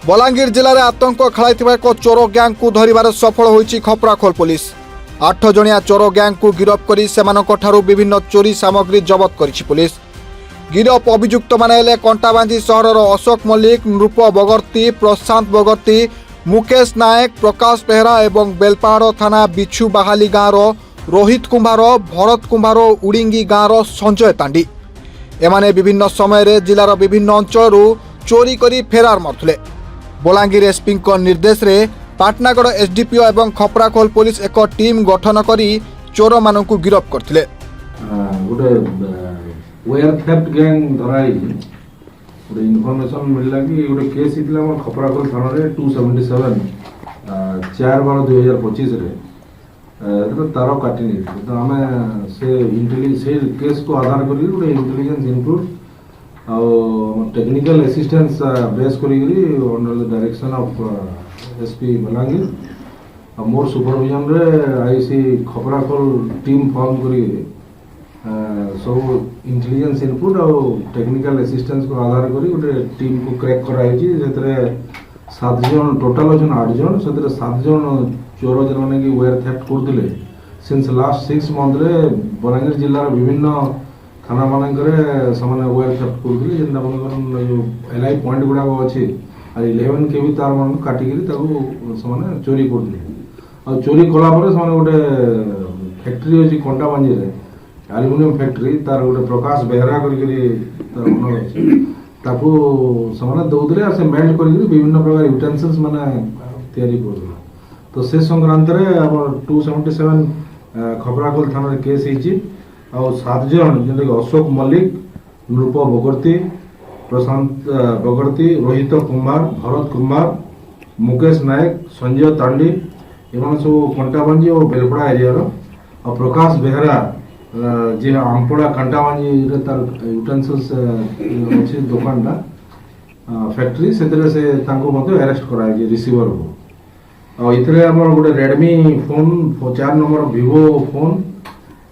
बलांगीर जिले में आतंक खेल एक चोर ग्यांग को धरबार सफल होईची खपराखोल पुलिस 8 जणिया चोर ग्यांग को गिरफ कर विभिन्न चोरी सामग्री जबत करिछि पुलिस। गिरफ अभियुक्त माने कंटाबांधी सहर अशोक मल्लिक, नृप बगर्ती, प्रशांत बगर्ती, मुकेश नायक, प्रकाश बेहरा एवं बेलपाड़ थाना बिछु बाहाली गाँव रोहित कुंभार, भरत कुंभार, उड़िंगी गाँव संजय तांडी एमाने विभिन्न समय जिलार विभिन्न अंचल चोरी करी फेरार मारुले। बलांगीर एसपी निर्देश रे पाटनागढ़ एसडीपीओ एवं खपराखोल पुलिस एक टीम गठन करी चोर मानकु गिरफ करथिले। गोटे वेयर थेफ्ट गैंग धराई गोटे इनफॉरमेशन मिलला कि गोटे केस हितला हमर खपराखोल थाना रे 277 4/12/2025 रे तो तार काटी नहीं तो हमें से इंटेलिजेंस केस को आधार करी गोटे intelligence input technical assistance base करी under the direction of SP Balangir मोर सुपरविजन रे आईसी खपराखोल टीम फॉर्म करी सब इंटेलिजेंस इनपुट और टेक्निकल असिस्टेंस को आधार करी गोटे टीम को क्रैक कराई जेतरे 7 जन टोटल अछन 8 जन सेतरे 7 जन चोर जन माने कि वेयर थेफ्ट करदिले सिंस लास्ट 6 मंथ रे बलांगीर जिल्ला विभिन्न थाना मानकरे समान वेयर थेफ्ट करदिले जेंदा मानकर जो एलआई पॉइंट गुडा अछि आ 11 के भी तार मान काटिगिरी ताको समान चोरी करदिले और चोरी कला परे समान गोटे फैक्ट्री अछि कंटाबांजी रे एल्युमिनियम फैक्ट्री तार गोटे प्रकाश बेहरा करके तार ओनर अछि ताको समान दउदले से मेल्ट करके विभिन्न प्रकार यूटेंसिल्स माने तैयारी करदिले तो से संक्रांत रे हमर 277 खपराखोल थाना रे केस हिची और 7 जन जेंदे अशोक मल्लिक, नृप बगर्ती, प्रशांत बगर्ती, रोहित कुमार, भरत कुमार, मुकेश नायक, संजय तांडी एमान सब कंटाबांजी और बेलपड़ा एरिया रो और प्रकाश बेहरा जे आमपड़ा कंटाबांजी रे तार यूटेंसिल्स अछि दुकान ना फैक्ट्री सेतरे से तांको मध्ये अरेस्ट कराय जे रिसीवर को और इतरे हमर गोटे Redmi phone 4 number Vivo phone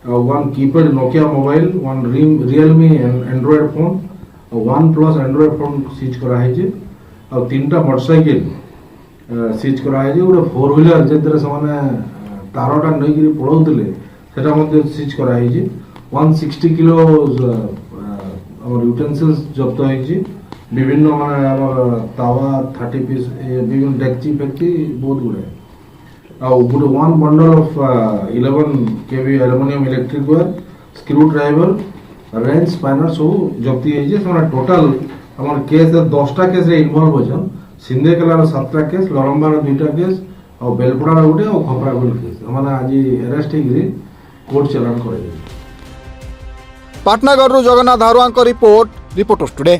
one keypad Nokia mobile, one Realme Android phone, OnePlus Android phone seize करा है और 3टा मोटरसाइकिल सीज करा है गोटे 4 व्हीलर जेतरे समान तारटा नई पड़ौले सेटा मध्ये सीज करा है 160 किलो हमर यूटेंसिल्स जब्त है विभिन्न माने हमर तावा 30 पीस विभिन्न डेक्ची फैक्ट्री बहुत गुड़े और गोटे 1 bundle of 11 KV aluminium electric wire screw driver wrench spanner सब जब्ती है टोटल हमर केस 10टा केस रे इन्वॉल्व होछन सिंधे कलार 7टा केस लरंबार 2टा केस और बेलपड़ा गोटे और खपराखोल केस हमने आज अरेस्ट हे कोर्ट चलान करे। Patnagarh Jagannath Dharua report reporters today.